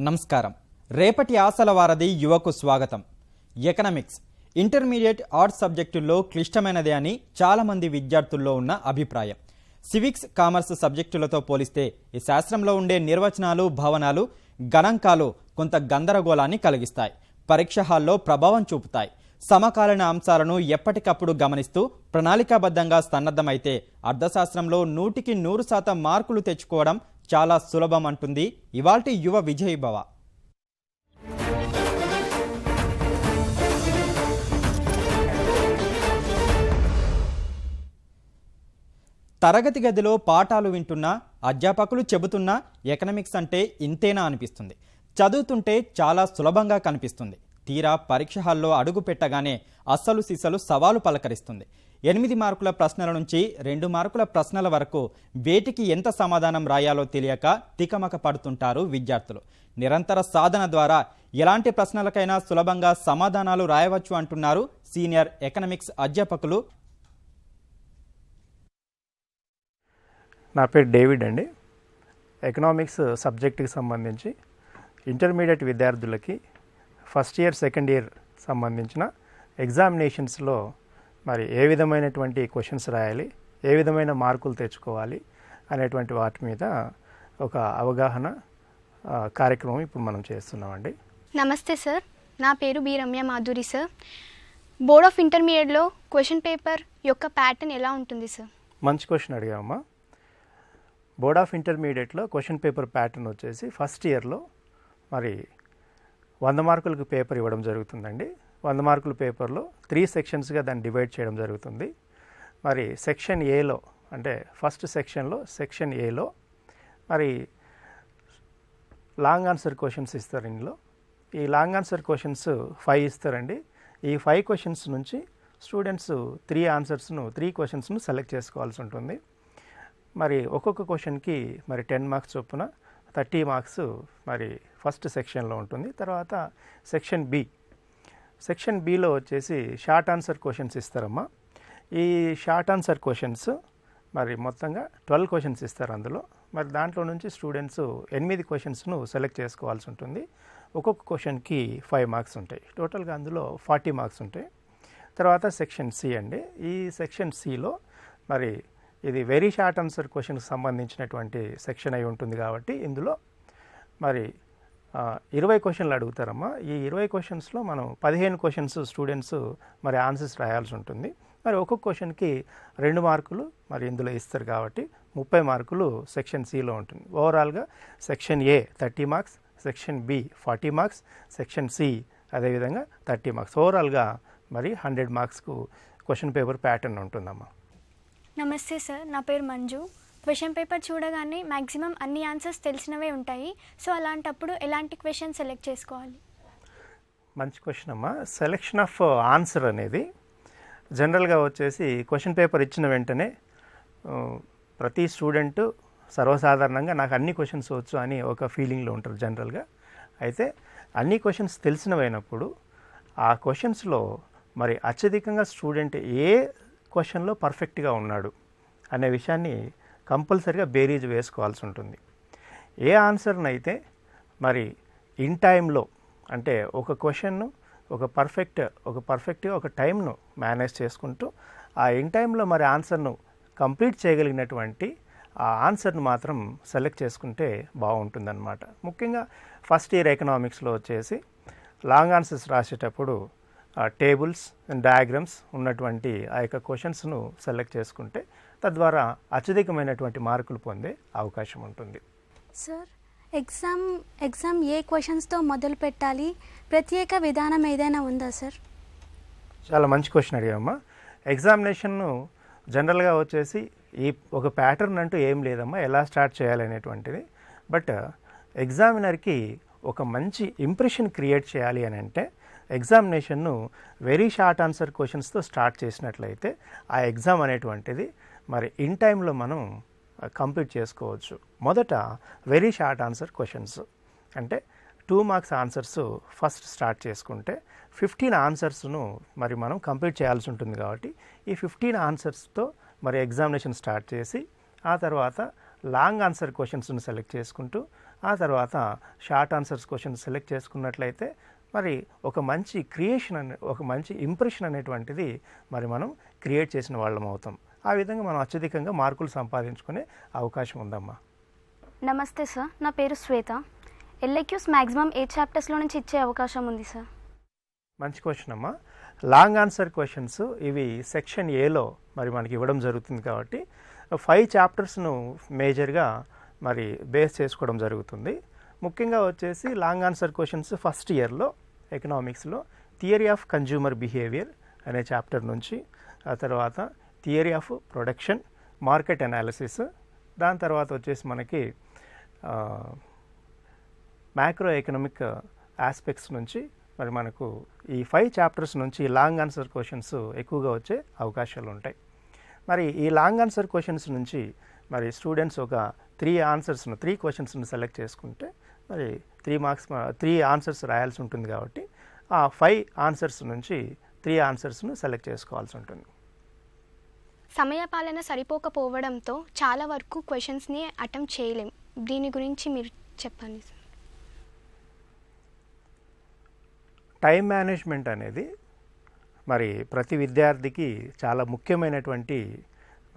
నమస్కారం. రేపటి ఆశల వారధి యువకు స్వాగతం. ఎకనామిక్స్ ఇంటర్మీడియట్ ఆర్ట్స్ సబ్జెక్టుల్లో క్లిష్టమైనదే అని చాలామంది విద్యార్థుల్లో ఉన్న అభిప్రాయం. సివిక్స్, కామర్స్ సబ్జెక్టులతో పోలిస్తే ఈ శాస్త్రంలో ఉండే నిర్వచనాలు, భావనలు, గణాంకాలు కొంత గందరగోళాన్ని కలిగిస్తాయి. పరీక్ష హాల్లో ప్రభావం చూపుతాయి. సమకాలీన అంశాలను ఎప్పటికప్పుడు గమనిస్తూ ప్రణాళికాబద్ధంగా సన్నద్ధమైతే అర్థశాస్త్రంలో 100% మార్కులు తెచ్చుకోవడం చాలా సులభం అంటుంది ఇవాల్టి యువ విజయభవ. తరగతి గదిలో పాఠాలు వింటున్నా, అధ్యాపకులు చెబుతున్నా ఎకనామిక్స్ అంటే ఇంతేనా అనిపిస్తుంది. చదువుతుంటే చాలా సులభంగా కనిపిస్తుంది. తీరా పరీక్ష హాల్లో అడుగు పెట్టగానే అస్సలు సిసలు సవాలు పలకరిస్తుంది. 8 మార్కుల ప్రశ్నల నుంచి 2 మార్కుల ప్రశ్నల వరకు వేటికి ఎంత సమాధానం రాయాలో తెలియక తికమక పడుతుంటారు విద్యార్థులు. నిరంతర సాధన ద్వారా ఎలాంటి ప్రశ్నలకైనా సులభంగా సమాధానాలు రాయవచ్చు అంటున్నారు సీనియర్ ఎకనామిక్స్ అధ్యాపకులు. నా పేరు డేవిడ్ అండి. ఎకనామిక్స్ సబ్జెక్టుకి సంబంధించి ఇంటర్మీడియట్ విద్యార్థులకి ఫస్ట్ ఇయర్, సెకండ్ ఇయర్ సంబంధించిన ఎగ్జామినేషన్స్లో మరి ఏ విధమైనటువంటి క్వశ్చన్స్ రాయాలి, ఏ విధమైన మార్కులు తెచ్చుకోవాలి అనేటువంటి వాటి మీద ఒక అవగాహన కార్యక్రమం ఇప్పుడు మనం చేస్తున్నామండి. నమస్తే సార్, నా పేరు B Ramya Madhuri sir. Board of ఇంటర్మీడియట్లో క్వశ్చన్ పేపర్ యొక్క ప్యాటర్న్ ఎలా ఉంటుంది సార్? మంచి క్వశ్చన్ అడిగామా. బోర్డ్ ఆఫ్ ఇంటర్మీడియట్లో క్వశ్చన్ పేపర్ ప్యాటర్న్ వచ్చేసి ఫస్ట్ ఇయర్లో మరి 100 మార్కులకు పేపర్ ఇవ్వడం జరుగుతుందండి. 100 మార్కుల పేపర్లో 3 సెక్షన్స్గా దాన్ని డివైడ్ చేయడం జరుగుతుంది. మరి సెక్షన్ ఏలో అంటే ఫస్ట్ సెక్షన్లో సెక్షన్ ఏలో మరి లాంగ్ ఆన్సర్ క్వశ్చన్స్ ఇస్తారు. ఇందులో ఈ లాంగ్ ఆన్సర్ క్వశ్చన్స్ 5 ఇస్తారండి. ఈ 5 క్వశ్చన్స్ నుంచి స్టూడెంట్స్ 3 క్వశ్చన్స్ను సెలెక్ట్ చేసుకోవాల్సి ఉంటుంది. మరి ఒక్కొక్క క్వశ్చన్కి మరి 10 మార్క్స్ చొప్పున 30 మార్క్స్ మరి ఫస్ట్ సెక్షన్లో ఉంటుంది. తర్వాత సెక్షన్ బిలో వచ్చేసి షార్ట్ ఆన్సర్ క్వశ్చన్స్ ఇస్తారమ్మా. ఈ షార్ట్ ఆన్సర్ క్వశ్చన్స్ మరి మొత్తంగా 12 క్వశ్చన్స్ ఇస్తారు. అందులో మరి దాంట్లో నుంచి స్టూడెంట్స్ 8 క్వశ్చన్స్ను సెలెక్ట్ చేసుకోవాల్సి ఉంటుంది. ఒక్కొక్క క్వశ్చన్కి 5 మార్క్స్ ఉంటాయి. టోటల్గా అందులో 40 మార్క్స్ ఉంటాయి. తర్వాత సెక్షన్ సి అండి. ఈ సెక్షన్ సిలో మరి ఇది వెరీ షార్ట్ ఆన్సర్ క్వశ్చన్కి సంబంధించినటువంటి సెక్షన్ అయి ఉంటుంది కాబట్టి ఇందులో మరి 20 క్వశ్చన్లు అడుగుతారమ్మా. ఈ 20 క్వశ్చన్స్లో మనం 15 క్వశ్చన్స్ స్టూడెంట్స్ మరి ఆన్సర్స్ రాయాల్సి ఉంటుంది. మరి ఒక్కొక్క క్వశ్చన్కి 2 మార్కులు మరి ఇందులో ఇస్తారు కాబట్టి 30 మార్కులు సెక్షన్ సిలో ఉంటుంది. ఓవరాల్గా section A 30 marks, section B 40 marks, section C అదేవిధంగా 30 మార్క్స్. ఓవరాల్గా మరి 100 మార్క్స్కు క్వశ్చన్ పేపర్ ప్యాటర్న్ ఉంటుందమ్మా. నమస్తే సార్, నా పేరు మంజు. క్వశ్చన్ పేపర్ చూడగానే మ్యాక్సిమం అన్ని ఆన్సర్స్ తెలిసినవే ఉంటాయి. సో అలాంటప్పుడు ఎలాంటి క్వశ్చన్ సెలెక్ట్ చేసుకోవాలి? మంచి క్వశ్చన్ అమ్మా. సెలెక్షన్ ఆఫ్ ఆన్సర్ అనేది జనరల్గా వచ్చేసి క్వశ్చన్ పేపర్ ఇచ్చిన వెంటనే ప్రతి స్టూడెంట్ సర్వసాధారణంగా నాకు అన్ని క్వశ్చన్స్ వచ్చు అని ఒక ఫీలింగ్లో ఉంటారు జనరల్గా. అయితే అన్ని క్వశ్చన్స్ తెలిసినవైనప్పుడు ఆ క్వశ్చన్స్లో మరి అత్యధికంగా స్టూడెంట్ ఏ క్వశ్చన్లో పర్ఫెక్ట్గా ఉన్నాడు అనే విషయాన్ని కంపల్సరీగా బేరీజ్ వేసుకోవాల్సి ఉంటుంది. ఏ ఆన్సర్ని అయితే మరి ఇన్ టైంలో అంటే ఒక క్వశ్చన్ను ఒక పర్ఫెక్ట్గా ఒక టైంను మేనేజ్ చేసుకుంటూ ఆ ఇన్ టైంలో మరి ఆన్సర్ను కంప్లీట్ చేయగలిగినటువంటి ఆ ఆన్సర్ను మాత్రం సెలెక్ట్ చేసుకుంటే బాగుంటుందన్నమాట. ముఖ్యంగా ఫస్ట్ ఇయర్ ఎకనామిక్స్లో వచ్చేసి లాంగ్ ఆన్సర్స్ రాసేటప్పుడు టేబుల్స్ అండ్ డయాగ్రామ్స్ ఉన్నటువంటి ఆ యొక్క క్వశ్చన్స్ను సెలెక్ట్ చేసుకుంటే తద్వారా అత్యధికమైనటువంటి మార్కులు పొందే అవకాశం ఉంటుంది. సార్, ఎగ్జామ్ ఏ క్వశ్చన్స్తో మొదలు పెట్టాలి? ప్రత్యేక విధానం ఏదైనా ఉందా సార్? చాలా మంచి క్వశ్చన్ అడిగామమ్మా. ఎగ్జామినేషన్ను జనరల్గా వచ్చేసి ఈ ఒక ప్యాటర్న్ అంటూ ఏం లేదమ్మా ఎలా స్టార్ట్ చేయాలనేటువంటిది. బట్ ఎగ్జామినర్కి ఒక మంచి ఇంప్రెషన్ క్రియేట్ చేయాలి అని అంటే ఎగ్జామినేషన్ను వెరీ షార్ట్ ఆన్సర్ క్వశ్చన్స్తో స్టార్ట్ చేసినట్లయితే ఆ ఎగ్జామ్ అనేటువంటిది మరి ఇన్ టైంలో మనం కంప్లీట్ చేసుకోవచ్చు. మొదట వెరీ షార్ట్ ఆన్సర్ క్వశ్చన్స్ అంటే 2 మార్క్స్ ఆన్సర్స్ ఫస్ట్ స్టార్ట్ చేసుకుంటే 15 ఆన్సర్స్ను మరి మనం కంప్లీట్ చేయాల్సి ఉంటుంది. కాబట్టి ఈ 15 ఆన్సర్స్తో మరి ఎగ్జామినేషన్ స్టార్ట్ చేసి ఆ తర్వాత లాంగ్ ఆన్సర్ క్వశ్చన్స్ను సెలెక్ట్ చేసుకుంటూ ఆ తర్వాత షార్ట్ ఆన్సర్స్ క్వశ్చన్ సెలెక్ట్ చేసుకున్నట్లయితే మరి ఒక మంచి క్రియేషన్ ఒక మంచి ఇంప్రెషన్ అనేటువంటిది మరి మనం క్రియేట్ చేసిన వాళ్ళం అవుతాం. ఆ విధంగా మనం అత్యధికంగా మార్కులు సంపాదించుకునే అవకాశం ఉందమ్మా. నమస్తే సార్, నా పేరు శ్వేత. ఎల్ఐక్యూస్ మ్యాక్సిమం ఏ చాప్టర్స్లో నుంచి ఇచ్చే అవకాశం ఉంది సార్? మంచి క్వశ్చన్ అమ్మా. లాంగ్ ఆన్సర్ క్వశ్చన్స్ ఇవి సెక్షన్ ఏలో మరి మనకి ఇవ్వడం జరుగుతుంది కాబట్టి 5 చాప్టర్స్ను మేజర్గా మరి బేస్ చేసుకోవడం జరుగుతుంది. ముఖ్యంగా వచ్చేసి లాంగ్ ఆన్సర్ క్వశ్చన్స్ ఫస్ట్ ఇయర్లో ఎకనామిక్స్లో థియరీ ఆఫ్ కన్జ్యూమర్ బిహేవియర్ అనే చాప్టర్ నుంచి, ఆ తర్వాత theory of production, market analysis, దాని తర్వాత వచ్చేసి మనకి మ్యాక్రో ఎకనామిక్ ఆస్పెక్ట్స్ నుంచి మరి మనకు ఈ 5 చాప్టర్స్ నుంచి లాంగ్ ఆన్సర్ క్వశ్చన్స్ ఎక్కువగా వచ్చే అవకాశాలు ఉంటాయి. మరి ఈ లాంగ్ ఆన్సర్ క్వశ్చన్స్ నుంచి మరి స్టూడెంట్స్ ఒక 3 క్వశ్చన్స్ను సెలెక్ట్ చేసుకుంటే మరి 3 ఆన్సర్స్ రాయాల్సి ఉంటుంది కాబట్టి ఆ 5 ఆన్సర్స్ నుంచి 3 ఆన్సర్స్ను సెలెక్ట్ చేసుకోవాల్సి ఉంటుంది. సమయపాలన సరిపోకపోవడంతో చాలా వరకు క్వశ్చన్స్ని అటెంప్ట్ చేయలేం. దీని గురించి మీరు చెప్పండి సార్. టైం మేనేజ్మెంట్ అనేది మరి ప్రతి విద్యార్థికి చాలా ముఖ్యమైనటువంటి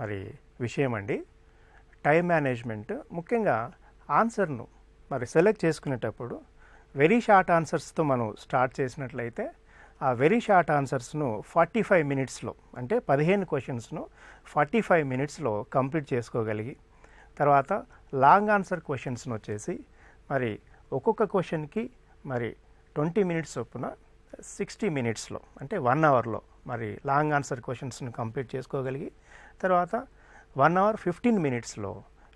మరి విషయం అండి. టైం మేనేజ్మెంట్ ముఖ్యంగా ఆన్సర్ను మరి సెలెక్ట్ చేసుకునేటప్పుడు వెరీ షార్ట్ ఆన్సర్స్తో మనం స్టార్ట్ చేసినట్లయితే ఆ వెరీ షార్ట్ ఆన్సర్స్ను 45 మినిట్స్లో, అంటే 15 క్వశ్చన్స్ను 45 మినిట్స్లో కంప్లీట్ చేసుకోగలిగి, తర్వాత లాంగ్ ఆన్సర్ క్వశ్చన్స్ను వచ్చేసి మరి ఒక్కొక్క క్వశ్చన్కి మరి 20 మినిట్స్ చొప్పున 60 మినిట్స్లో, అంటే 1 అవర్లో మరి లాంగ్ ఆన్సర్ క్వశ్చన్స్ను కంప్లీట్ చేసుకోగలిగి, తర్వాత 1 అవర్ 15 మినిట్స్లో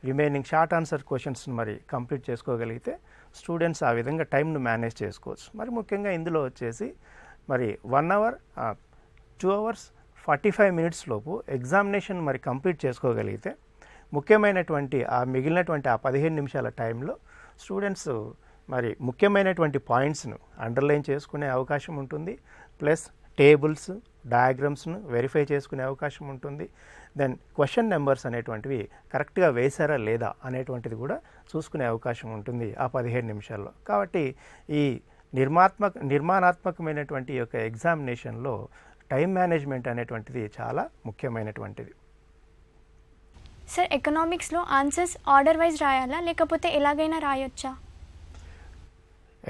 రిమైనింగ్ షార్ట్ ఆన్సర్ క్వశ్చన్స్ని మరి కంప్లీట్ చేసుకోగలిగితే స్టూడెంట్స్ ఆ విధంగా టైంను మేనేజ్ చేసుకోవచ్చు. మరి ముఖ్యంగా ఇందులో వచ్చేసి మరి 1 అవర్ 2 అవర్స్ 45 మినిట్స్ లోపు ఎగ్జామినేషన్ మరి కంప్లీట్ చేసుకోగలిగితే ముఖ్యమైనటువంటి ఆ మిగిలినటువంటి ఆ 15 నిమిషాల టైంలో స్టూడెంట్స్ మరి ముఖ్యమైనటువంటి పాయింట్స్ను అండర్లైన్ చేసుకునే అవకాశం ఉంటుంది. ప్లస్ టేబుల్స్, డయాగ్రామ్స్ను వెరిఫై చేసుకునే అవకాశం ఉంటుంది. దెన్ క్వశ్చన్ నెంబర్స్ అనేటువంటివి కరెక్ట్గా వేశారా లేదా అనేటువంటిది కూడా చూసుకునే అవకాశం ఉంటుంది ఆ 15 నిమిషాల్లో. కాబట్టి ఈ నిర్మాణాత్మకమైనటువంటి యొక్క ఎగ్జామినేషన్లో టైం మేనేజ్మెంట్ అనేటువంటిది చాలా ముఖ్యమైనటువంటిది. సార్, ఎకనామిక్స్లో ఆన్సర్స్ ఆర్డర్ వైజ్ రాయాలా లేకపోతే ఎలాగైనా రాయొచ్చా?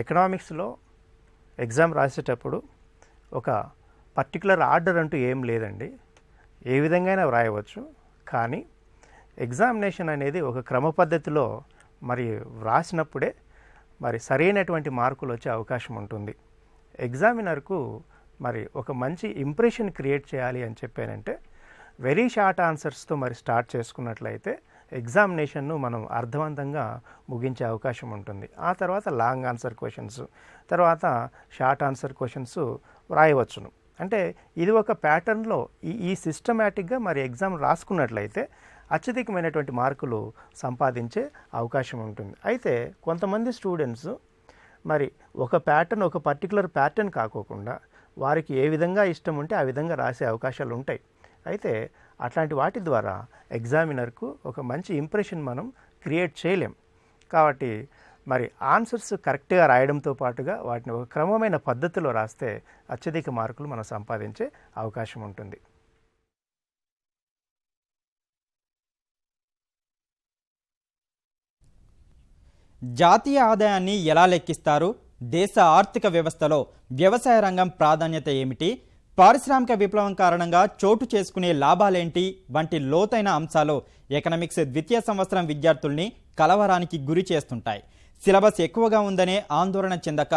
ఎకనామిక్స్లో ఎగ్జామ్ రాసేటప్పుడు ఒక పర్టికులర్ ఆర్డర్ అంటూ ఏం లేదండి. ఏ విధంగా వ్రాయవచ్చు. కానీ ఎగ్జామినేషన్ అనేది ఒక క్రమ పద్ధతిలో మరి వ్రాసినప్పుడే మరి సరైనటువంటి మార్కులు వచ్చే అవకాశం ఉంటుంది. ఎగ్జామినర్కు మరి ఒక మంచి ఇంప్రెషన్ క్రియేట్ చేయాలి అని చెప్పానంటే వెరీ షార్ట్ ఆన్సర్స్తో మరి స్టార్ట్ చేసుకున్నట్లయితే ఎగ్జామినేషన్ను మనం అర్థవంతంగా ముగించే అవకాశం ఉంటుంది. ఆ తర్వాత లాంగ్ ఆన్సర్ క్వశ్చన్స్, తర్వాత షార్ట్ ఆన్సర్ క్వశ్చన్స్ వ్రాయవచ్చును. అంటే ఇది ఒక ప్యాటర్న్లో ఈ సిస్టమేటిక్గా మరి ఎగ్జామ్ రాసుకున్నట్లయితే అత్యధికమైనటువంటి మార్కులు సంపాదించే అవకాశం ఉంటుంది. అయితే కొంతమంది స్టూడెంట్స్ మరి ఒక పర్టికులర్ ప్యాటర్న్ కాకోకుండా వారికి ఏ విధంగా ఇష్టం ఉంటే ఆ విధంగా రాసే అవకాశాలు ఉంటాయి. అయితే అట్లాంటి వాటి ద్వారా ఎగ్జామినర్కు ఒక మంచి ఇంప్రెషన్ మనం క్రియేట్ చేయలేం. కాబట్టి మరి ఆన్సర్స్ కరెక్ట్గా రాయడంతో పాటుగా వాటిని ఒక క్రమమైన పద్ధతిలో రాస్తే అత్యధిక మార్కులు మనం సంపాదించే అవకాశం ఉంటుంది. జాతీయ ఆదాయాన్ని ఎలా లెక్కిస్తారు? దేశ ఆర్థిక వ్యవస్థలో వ్యవసాయ రంగం ప్రాధాన్యత ఏమిటి? పారిశ్రామిక విప్లవం కారణంగా చోటు చేసుకునే లాభాలేంటి? వంటి లోతైన అంశాలు ఎకనామిక్స్ ద్వితీయ సంవత్సరం విద్యార్థుల్ని కలవరానికి గురి చేస్తుంటాయి. సిలబస్ ఎక్కువగా ఉందనే ఆందోళన చెందక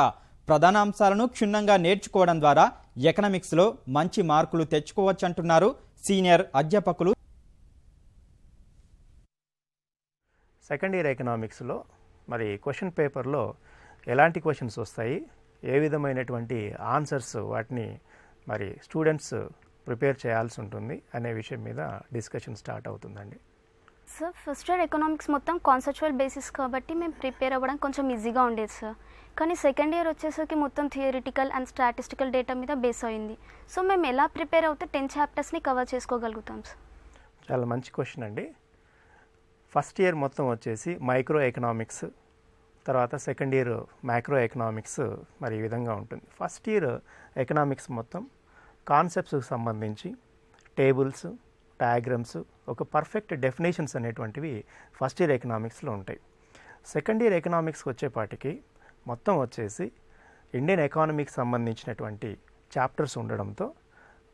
ప్రధాన అంశాలను క్షుణ్ణంగా నేర్చుకోవడం ద్వారా ఎకనామిక్స్లో మంచి మార్కులు తెచ్చుకోవచ్చంటున్నారు సీనియర్ అధ్యాపకులు. సెకండ్ ఇయర్ ఎకనామిక్స్లో మరి క్వశ్చన్ పేపర్లో ఎలాంటి క్వశ్చన్స్ వస్తాయి, ఏ విధమైనటువంటి ఆన్సర్స్ వాటిని మరి స్టూడెంట్స్ ప్రిపేర్ చేయాల్సి ఉంటుంది అనే విషయం మీద డిస్కషన్ స్టార్ట్ అవుతుందండి. సార్, ఫస్ట్ ఇయర్ ఎకనామిక్స్ మొత్తం కాన్సెప్చువల్ బేసిస్ కాబట్టి మేము ప్రిపేర్ అవ్వడం కొంచెం ఈజీగా ఉండేది సార్. కానీ సెకండ్ ఇయర్ వచ్చేసరికి మొత్తం థియరిటికల్ అండ్ స్టాటిస్టికల్ డేటా మీద బేస్ అయింది. సో మేము ఎలా ప్రిపేర్ అవుతే 10 చాప్టర్స్ని కవర్ చేసుకోగలుగుతాం సార్? చాలా మంచి క్వశ్చన్ అండి. ఫస్ట్ ఇయర్ మొత్తం వచ్చేసి మైక్రో ఎకనామిక్స్, తర్వాత సెకండ్ ఇయర్ మ్యాక్రో ఎకనామిక్స్ మరి ఈ విధంగా ఉంటుంది. ఫస్ట్ ఇయర్ ఎకనామిక్స్ మొత్తం కాన్సెప్ట్స్కి సంబంధించి టేబుల్స్, డయాగ్రామ్స్, ఒక పర్ఫెక్ట్ డెఫినేషన్స్ అనేటువంటివి ఫస్ట్ ఇయర్ ఎకనామిక్స్లో ఉంటాయి. సెకండ్ ఇయర్ ఎకనామిక్స్కి వచ్చేపాటికి మొత్తం వచ్చేసి ఇండియన్ ఎకానమీకి సంబంధించినటువంటి చాప్టర్స్ ఉండడంతో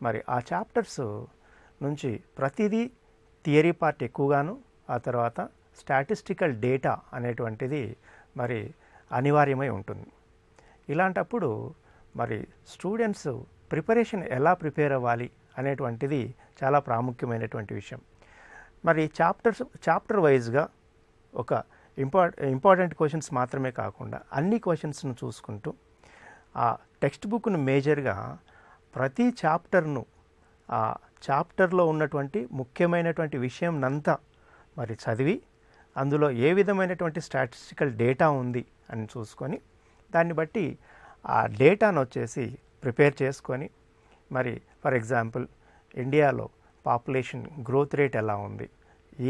మరి ఆ చాప్టర్స్ నుంచి ప్రతిదీ థియరీ పార్ట్ ఎక్కువగాను, ఆ తర్వాత స్టాటిస్టికల్ డేటా అనేటువంటిది మరి అనివార్యమై ఉంటుంది. ఇలాంటప్పుడు మరి స్టూడెంట్స్ ప్రిపరేషన్ ఎలా ప్రిపేర్ అవ్వాలి అనేటువంటిది చాలా ప్రాముఖ్యమైనటువంటి విషయం. మరి చాప్టర్ వైజ్గా ఒక ఇంపార్టెంట్ క్వశ్చన్స్ మాత్రమే కాకుండా అన్ని క్వశ్చన్స్ను చూసుకుంటూ ఆ టెక్స్ట్ బుక్ను మేజర్గా ప్రతి చాప్టర్ను ఆ చాప్టర్లో ఉన్నటువంటి ముఖ్యమైనటువంటి విషయంనంతా మరి చదివి అందులో ఏ విధమైనటువంటి స్టాటిస్టికల్ డేటా ఉంది అని చూసుకొని దాన్ని బట్టి ఆ డేటాను వచ్చేసి ప్రిపేర్ చేసుకొని మరి ఫర్ ఎగ్జాంపుల్ ఇండియాలో పాపులేషన్ గ్రోత్ రేట్ ఎలా ఉంది,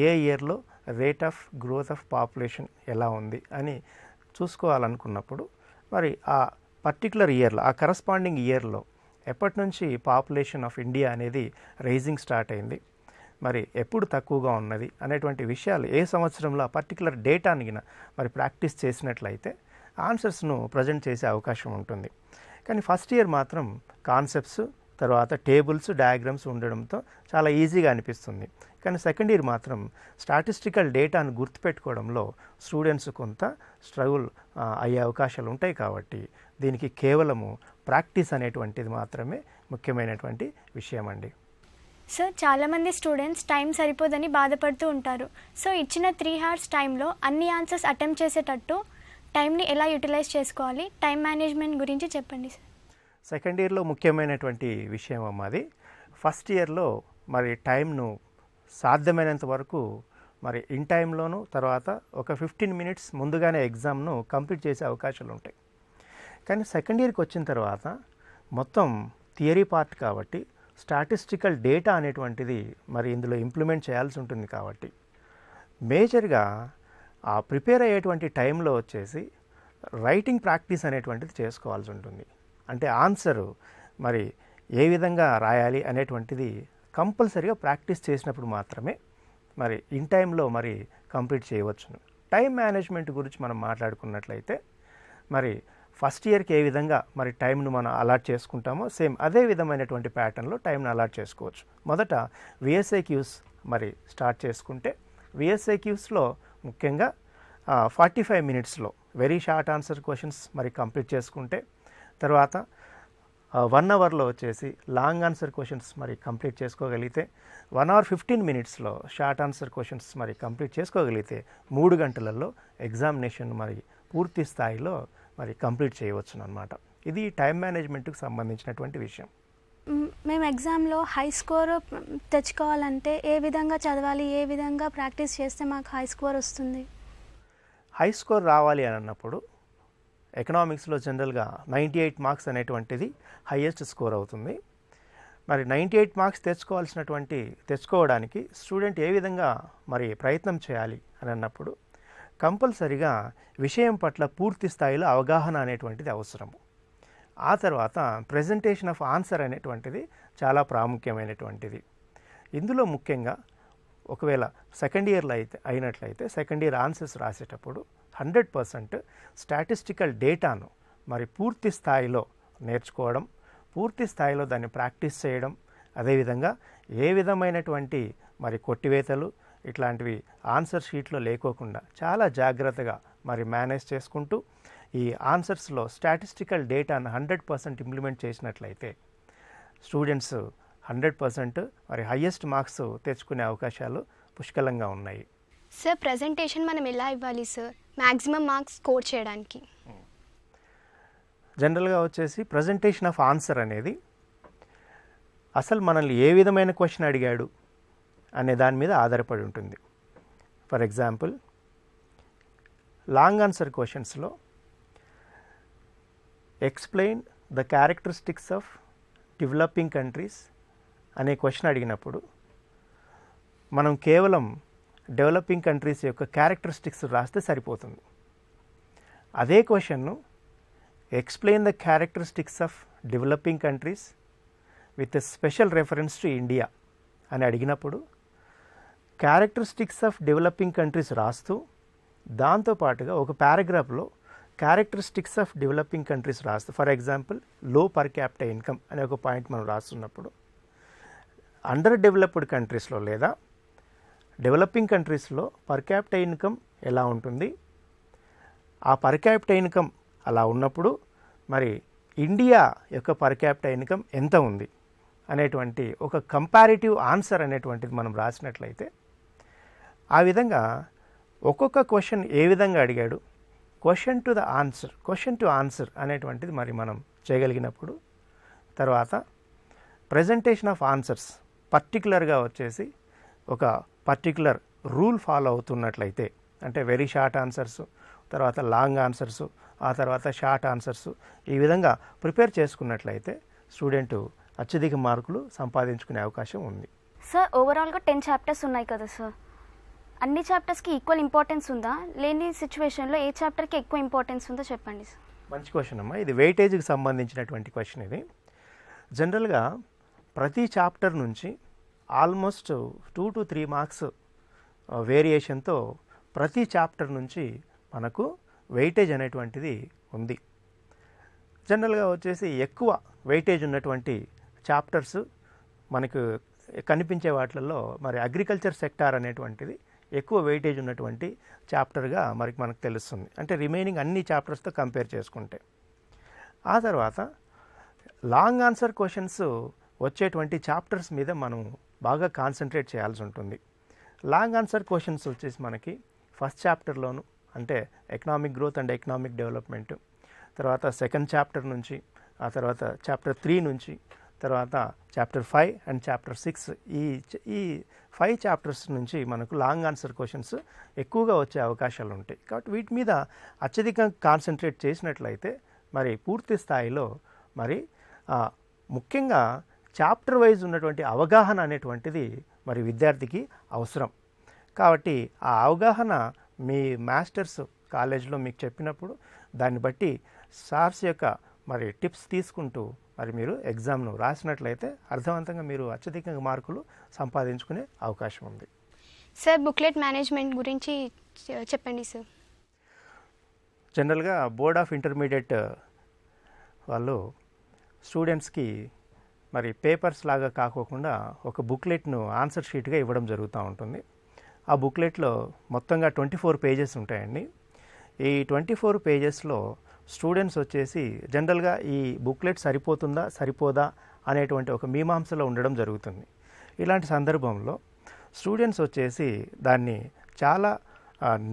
ఏ ఇయర్లో rate of growth of population ఎలా ఉంది అని చూసుకోవాలనుకున్నప్పుడు మరి ఆ పర్టికులర్ ఇయర్లో ఆ కరస్పాండింగ్ ఇయర్లో ఎప్పటి నుంచి పాపులేషన్ ఆఫ్ ఇండియా అనేది రైజింగ్ స్టార్ట్ అయింది, మరి ఎప్పుడు తక్కువగా ఉన్నది అనేటువంటి విషయాలు ఏ సంవత్సరంలో ఆ పర్టికులర్ డేటాని మరి ప్రాక్టీస్ చేసినట్లయితే ఆన్సర్స్ను ప్రజెంట్ చేసే అవకాశం ఉంటుంది. కానీ ఫస్ట్ ఇయర్ మాత్రం కాన్సెప్ట్స్, తర్వాత టేబుల్స్, డయాగ్రామ్స్ ఉండడంతో చాలా ఈజీగా అనిపిస్తుంది. కానీ సెకండ్ ఇయర్ మాత్రం స్టాటిస్టికల్ డేటాను గుర్తుపెట్టుకోవడంలో స్టూడెంట్స్ కొంత స్ట్రగుల్ అయ్యే అవకాశాలు ఉంటాయి. కాబట్టి దీనికి కేవలము ప్రాక్టీస్ అనేటువంటిది మాత్రమే ముఖ్యమైనటువంటి విషయం అండి. సార్, చాలామంది స్టూడెంట్స్ టైం సరిపోదని బాధపడుతూ ఉంటారు. సో ఇచ్చిన 3 hours టైంలో అన్ని ఆన్సర్స్ అటెంప్ట్ చేసేటట్టు టైంని ఎలా యూటిలైజ్ చేసుకోవాలి, టైం మేనేజ్మెంట్ గురించి చెప్పండి సార్. సెకండ్ ఇయర్లో ముఖ్యమైనటువంటి విషయం అమ్మది. ఫస్ట్ ఇయర్లో మరి టైంను సాధ్యమైనంత వరకు మరి ఇన్ టైంలోను, తర్వాత ఒక 15 minutes ముందుగానే ఎగ్జామ్ను కంప్లీట్ చేసే అవకాశాలు ఉంటాయి. కానీ సెకండ్ ఇయర్కి వచ్చిన తర్వాత మొత్తం థియరీ పార్ట్ కాబట్టి స్టాటిస్టికల్ డేటా అనేటువంటిది మరి ఇందులో ఇంప్లిమెంట్ చేయాల్సి ఉంటుంది. కాబట్టి మేజర్గా ఆ ప్రిపేర్ అయ్యేటువంటి టైంలో వచ్చేసి రైటింగ్ ప్రాక్టీస్ అనేటువంటిది చేసుకోవాల్సి ఉంటుంది. అంటే ఆన్సరు మరి ఏ విధంగా రాయాలి అనేటువంటిది కంపల్సరీగా ప్రాక్టీస్ చేసినప్పుడు మాత్రమే మరి ఇన్ టైంలో మరి కంప్లీట్ చేయవచ్చును. టైం మేనేజ్మెంట్ గురించి మనం మాట్లాడుకున్నట్లయితే మరి ఫస్ట్ ఇయర్కి ఏ విధంగా మరి టైంను మనం అలాట్ చేసుకుంటామో సేమ్ అదే విధమైనటువంటి ప్యాటర్న్లో టైంను అలాట్ చేసుకోవచ్చు. మొదట విఎస్ఐక్యూస్ మరి స్టార్ట్ చేసుకుంటే విఎస్ఐక్యూస్లో ముఖ్యంగా 45 minutesలో వెరీ షార్ట్ ఆన్సర్ క్వశ్చన్స్ మరి కంప్లీట్ చేసుకుంటే, తర్వాత 1 hourలో వచ్చేసి లాంగ్ ఆన్సర్ క్వశ్చన్స్ మరి కంప్లీట్ చేసుకోగలిగితే, 1 hour 15 minutesలో షార్ట్ ఆన్సర్ క్వశ్చన్స్ మరి కంప్లీట్ చేసుకోగలిగితే 3 గంటలలో ఎగ్జామినేషన్ మరి పూర్తి స్థాయిలో మరి కంప్లీట్ చేయవచ్చును అన్నమాట. ఇది టైం మేనేజ్మెంట్కి సంబంధించినటువంటి విషయం. మేము ఎగ్జామ్లో హై స్కోర్ తెచ్చుకోవాలంటే ఏ విధంగా చదవాలి, ఏ విధంగా ప్రాక్టీస్ చేస్తే మాకు హై స్కోర్ వస్తుంది? హై స్కోర్ రావాలి అని అన్నప్పుడు ఎకనామిక్స్లో జనరల్గా 98 marks అనేటువంటిది హైయెస్ట్ స్కోర్ అవుతుంది. మరి 98 marks తెచ్చుకోవడానికి స్టూడెంట్ ఏ విధంగా మరి ప్రయత్నం చేయాలి అని అన్నప్పుడు కంపల్సరిగా విషయం పట్ల పూర్తి స్థాయిలో అవగాహన అనేటువంటిది అవసరము. ఆ తర్వాత ప్రెజెంటేషన్ ఆఫ్ ఆన్సర్ అనేటువంటిది చాలా ప్రాముఖ్యమైనటువంటిది. ఇందులో ముఖ్యంగా ఒకవేళ సెకండ్ ఇయర్లో అయినట్లయితే సెకండ్ ఇయర్ ఆన్సర్స్ రాసేటప్పుడు 100% స్టాటిస్టికల్ డేటాను మరి పూర్తి స్థాయిలో నేర్చుకోవడం, పూర్తి స్థాయిలో దాన్ని ప్రాక్టీస్ చేయడం, అదేవిధంగా ఏ విధమైనటువంటి మరి కొట్టివేతలు ఇట్లాంటివి ఆన్సర్ షీట్లో లేకోకుండా చాలా జాగ్రత్తగా మరి మేనేజ్ చేసుకుంటూ ఈ ఆన్సర్స్లో స్టాటిస్టికల్ డేటాను 100% ఇంప్లిమెంట్ చేసినట్లయితే స్టూడెంట్స్ 100% మరి హయ్యెస్ట్ మార్క్స్ తెచ్చుకునే అవకాశాలు పుష్కలంగా ఉన్నాయి. సార్, ప్రజెంటేషన్ మనం ఎలా ఇవ్వాలి సార్ మ్యాక్సిమం మార్క్స్ స్కోర్ చేయడానికి? జనరల్గా వచ్చేసి ప్రజెంటేషన్ ఆఫ్ ఆన్సర్ అనేది అసలు మనల్ని ఏ విధమైన క్వశ్చన్ అడిగాడు అనే దాని మీద ఆధారపడి ఉంటుంది. ఫర్ ఎగ్జాంపుల్ లాంగ్ ఆన్సర్ క్వశ్చన్స్లో explain the characteristics of developing countries అనే క్వశ్చన్ అడిగినప్పుడు మనం కేవలం డెవలపింగ్ కంట్రీస్ యొక్క క్యారెక్టరిస్టిక్స్ రాస్తే సరిపోతుంది. అదే క్వశ్చన్ను explain the characteristics of developing countries with a special reference to India అని అడిగినప్పుడు క్యారెక్టరిస్టిక్స్ ఆఫ్ డెవలపింగ్ కంట్రీస్ రాస్తూ దాంతోపాటుగా ఒక పారాగ్రాఫ్లో క్యారెక్టరిస్టిక్స్ ఆఫ్ డెవలపింగ్ కంట్రీస్ రాస్తూ, ఫర్ ఎగ్జాంపుల్ లో పర్ క్యాపిటా ఇన్కమ్ అనే ఒక పాయింట్ మనం రాస్తున్నప్పుడు అండర్ డెవలప్డ్ కంట్రీస్లో లేదా డెవలపింగ్ కంట్రీస్లో పర్ క్యాపిటా ఇన్కమ్ ఎలా ఉంటుంది, ఆ పర్ క్యాపిటా ఇన్కమ్ అలా ఉన్నప్పుడు మరి ఇండియా యొక్క పర్ క్యాపిటా ఇన్కమ్ ఎంత ఉంది అనేటువంటి ఒక కంపారిటివ్ ఆన్సర్ అనేటువంటిది మనం రాసినట్లయితే, ఆ విధంగా ఒక్కొక్క క్వశ్చన్ ఏ విధంగా అడిగాడు, క్వశ్చన్ టు ఆన్సర్ అనేటువంటిది మరి మనం చేయగలిగినప్పుడు, తర్వాత ప్రజెంటేషన్ ఆఫ్ ఆన్సర్స్ పర్టికులర్గా వచ్చేసి ఒక పర్టికులర్ రూల్ ఫాలో అవుతున్నట్లయితే, అంటే వెరీ షార్ట్ ఆన్సర్స్, తర్వాత లాంగ్ ఆన్సర్స్, ఆ తర్వాత షార్ట్ ఆన్సర్స్, ఈ విధంగా ప్రిపేర్ చేసుకున్నట్లయితే స్టూడెంట్ అత్యధిక మార్కులు సంపాదించుకునే అవకాశం ఉంది. సార్ ఓవరాల్గా 10 చాప్టర్స్ ఉన్నాయి కదా సార్, అన్ని చాప్టర్స్కి ఈక్వల్ ఇంపార్టెన్స్ ఉందా? లేని సిచ్యువేషన్లో ఏ చాప్టర్కి ఎక్కువ ఇంపార్టెన్స్ ఉందో చెప్పండి సార్. మంచి క్వశ్చన్ అమ్మా. ఇది వెయిటేజ్కి సంబంధించినటువంటి క్వశ్చన్. ఇది జనరల్గా ప్రతి చాప్టర్ నుంచి ఆల్మోస్ట్ 2 to 3 మార్క్స్ వేరియేషన్తో ప్రతి చాప్టర్ నుంచి మనకు వెయిటేజ్ అనేటువంటిది ఉంది. జనరల్గా వచ్చేసి ఎక్కువ వెయిటేజ్ ఉన్నటువంటి చాప్టర్స్ మనకు కనిపించే వాటిల్లో మరి అగ్రికల్చర్ సెక్టార్ అనేటువంటిది ఎక్కువ వెయిటేజ్ ఉన్నటువంటి చాప్టర్గా మనకు తెలుస్తుంది, అంటే రిమైనింగ్ అన్ని చాప్టర్స్తో కంపేర్ చేసుకుంటే. ఆ తర్వాత లాంగ్ ఆన్సర్ క్వశ్చన్స్ వచ్చేటువంటి చాప్టర్స్ మీద మనం బాగా కాన్సన్ట్రేట్ చేయాల్సి ఉంటుంది. లాంగ్ ఆన్సర్ క్వశ్చన్స్ వచ్చేసి మనకి ఫస్ట్ చాప్టర్లోను, అంటే economic growth and economic development, తర్వాత సెకండ్ చాప్టర్ నుంచి, ఆ తర్వాత చాప్టర్ 3 నుంచి, తర్వాత చాప్టర్ 5 అండ్ చాప్టర్ 6, ఈ 5 చాప్టర్స్ నుంచి మనకు లాంగ్ ఆన్సర్ క్వశ్చన్స్ ఎక్కువగా వచ్చే అవకాశాలు ఉంటాయి. కాబట్టి వీటి మీద అత్యధికంగా కాన్సన్ట్రేట్ చేసినట్లయితే మరి పూర్తి స్థాయిలో మరి ముఖ్యంగా చాప్టర్ వైజ్ ఉన్నటువంటి అవగాహన అనేటువంటిది మరి విద్యార్థికి అవసరం. కాబట్టి ఆ అవగాహన మీ మాస్టర్స్ కాలేజ్లో మీకు చెప్పినప్పుడు దాన్ని బట్టి సార్స్ యొక్క మరి టిప్స్ తీసుకుంటూ మరి మీరు ఎగ్జామ్ను రాసినట్లయితే అర్థవంతంగా మీరు అత్యధికంగా మార్కులు సంపాదించుకునే అవకాశం ఉంది. సార్ బుక్లెట్ మేనేజ్మెంట్ గురించి చెప్పండి సార్. జనరల్గా బోర్డ్ ఆఫ్ ఇంటర్మీడియట్ వాళ్ళు స్టూడెంట్స్కి మరి పేపర్స్ లాగా కాకోకుండా ఒక బుక్లెట్ను ఆన్సర్ షీట్గా ఇవ్వడం జరుగుతూ ఉంటుంది. ఆ బుక్లెట్లో మొత్తంగా 24 పేజెస్ ఉంటాయండి. ఈ 24 పేజెస్లో స్టూడెంట్స్ వచ్చేసి జనరల్గా ఈ బుక్లెట్ సరిపోదా అనేటువంటి ఒక మీమాంసలో ఉండడం జరుగుతుంది. ఇలాంటి సందర్భంలో స్టూడెంట్స్ వచ్చేసి దాన్ని చాలా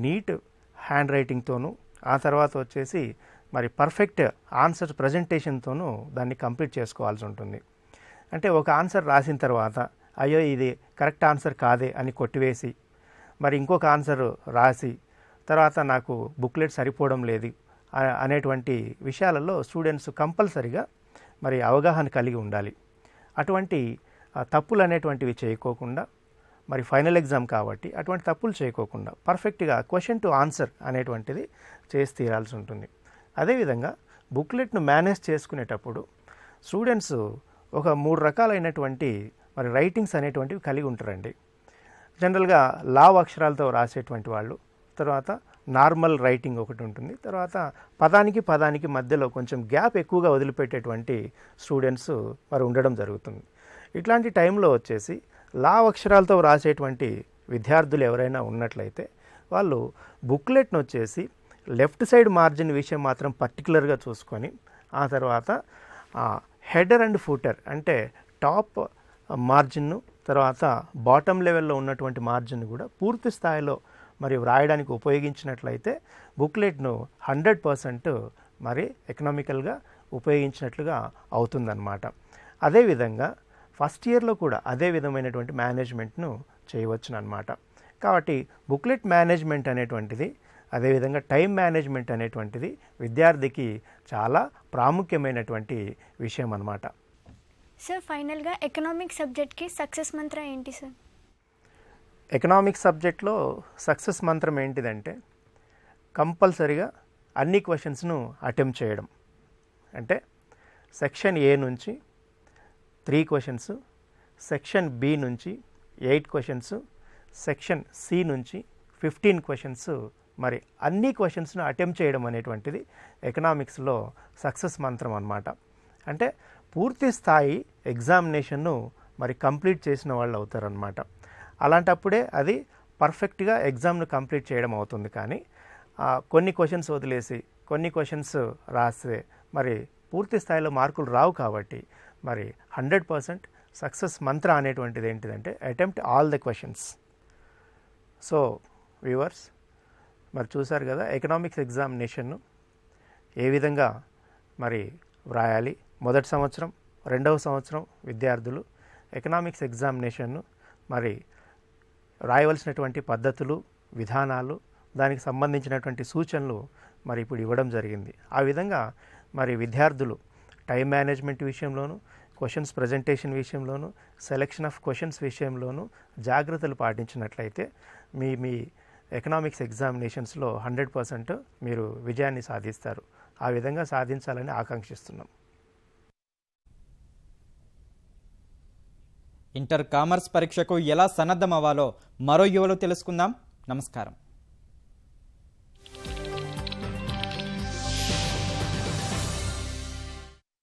నీట్ హ్యాండ్ రైటింగ్తోనూ, ఆ తర్వాత వచ్చేసి మరి పర్ఫెక్ట్ ఆన్సర్ ప్రజెంటేషన్తోనూ దాన్ని కంప్లీట్ చేసుకోవాల్సి ఉంటుంది. అంటే ఒక ఆన్సర్ రాసిన తర్వాత అయ్యో ఇది కరెక్ట్ ఆన్సర్ కాదే అని కొట్టివేసి మరి ఇంకొక ఆన్సర్ రాసి తర్వాత నాకు బుక్లెట్ సరిపోవడం లేదు అనేటువంటి విషయాలలో స్టూడెంట్స్ కంపల్సరిగా మరి అవగాహన కలిగి ఉండాలి. అటువంటి తప్పులు అనేటువంటివి చేయకోకుండా, మరి ఫైనల్ ఎగ్జామ్ కాబట్టి అటువంటి తప్పులు చేయకోకుండా పర్ఫెక్ట్గా క్వశ్చన్ టు ఆన్సర్ అనేటువంటిది చేసి తీరాల్సి ఉంటుంది. అదేవిధంగా బుక్లెట్ను మేనేజ్ చేసుకునేటప్పుడు స్టూడెంట్స్ ఒక 3 రకాలైనటువంటి మరి రైటింగ్స్ అనేటువంటివి కలిగి ఉంటారండి. జనరల్గా లావ్ అక్షరాలతో రాసేటువంటి వాళ్ళు, తర్వాత నార్మల్ రైటింగ్ ఒకటి ఉంటుంది, తర్వాత పదానికి మధ్యలో కొంచెం గ్యాప్ ఎక్కువగా వదిలిపెట్టేటువంటి స్టూడెంట్స్ మరి ఉండడం జరుగుతుంది. ఇట్లాంటి టైంలో వచ్చేసి లావ్ అక్షరాలతో రాసేటువంటి విద్యార్థులు ఎవరైనా ఉన్నట్లయితే వాళ్ళు బుక్లెట్ను వచ్చేసి లెఫ్ట్ సైడ్ మార్జిన్ విషయం మాత్రం పర్టికులర్గా చూసుకొని, ఆ తర్వాత హెడర్ అండ్ ఫూటర్ అంటే టాప్ మార్జిన్ను, తర్వాత బాటమ్ లెవెల్లో ఉన్నటువంటి మార్జిన్ కూడా పూర్తి స్థాయిలో మరి వ్రాయడానికి ఉపయోగించినట్లయితే బుక్లెట్ను 100% మరి ఎకనామికల్గా ఉపయోగించినట్లుగా అవుతుందన్నమాట. అదేవిధంగా ఫస్ట్ ఇయర్లో కూడా అదే విధమైనటువంటి మేనేజ్మెంట్ను చేయవచ్చునమాట. కాబట్టి బుక్లెట్ మేనేజ్మెంట్ అనేటువంటిది, అదేవిధంగా టైం మేనేజ్మెంట్ అనేటువంటిది విద్యార్థికి చాలా ప్రాముఖ్యమైనటువంటి విషయం అన్నమాట. సార్ ఫైనల్గా ఎకనామిక్ సబ్జెక్ట్కి సక్సెస్ మంత్రం ఏంటి సార్? ఎకనామిక్స్ సబ్జెక్ట్లో సక్సెస్ మంత్రం ఏంటిదంటే కంపల్సరిగా అన్ని క్వశ్చన్స్ను అటెంప్ట్ చేయడం. అంటే సెక్షన్ ఏ నుంచి 3 క్వశ్చన్స్, సెక్షన్ బి నుంచి 8 క్వశ్చన్స్, సెక్షన్ సి నుంచి 15 క్వశ్చన్స్, మరి అన్ని క్వశ్చన్స్ను అటెంప్ట్ చేయడం అనేటువంటిది ఎకనామిక్స్లో సక్సెస్ మంత్రం అన్నమాట. అంటే పూర్తి స్థాయి ఎగ్జామినేషన్ను మరి కంప్లీట్ చేసిన వాళ్ళు అవుతారనమాట. అలాంటప్పుడే అది పర్ఫెక్ట్గా ఎగ్జామ్ను కంప్లీట్ చేయడం అవుతుంది. కానీ కొన్ని క్వశ్చన్స్ వదిలేసి కొన్ని క్వశ్చన్స్ రాస్తే మరి పూర్తి స్థాయిలో మార్కులు రావు. కాబట్టి మరి 100% సక్సెస్ మంత్ర అనేటువంటిది ఏంటిదంటే attempt all the questions. So viewers, మరి చూసారు కదా ఎకనామిక్స్ ఎగ్జామినేషన్ను ఏ విధంగా మరి వ్రాయాలి. మొదటి సంవత్సరం, రెండవ సంవత్సరం విద్యార్థులు ఎకనామిక్స్ ఎగ్జామినేషన్ను మరి రాయవలసినటువంటి పద్ధతులు, విధానాలు, దానికి సంబంధించినటువంటి సూచనలు మరి ఇప్పుడు ఇవ్వడం జరిగింది. ఆ విధంగా మరి విద్యార్థులు టైం మేనేజ్మెంట్ విషయంలోనూ, క్వశ్చన్స్ ప్రజెంటేషన్ విషయంలోనూ, సెలెక్షన్ ఆఫ్ క్వశ్చన్స్ విషయంలోనూ జాగ్రత్తలు పాటించినట్లయితే మీ ఎకనామిక్స్ ఎగ్జామినేషన్స్లో 100% మీరు విజయాన్ని సాధిస్తారు. ఆ విధంగా సాధించాలని ఆకాంక్షిస్తున్నాం. ఇంటర్ కామర్స్ పరీక్షకు ఎలా సన్నద్ధం అవ్వాలో మరో యువలో తెలుసుకుందాం. నమస్కారం.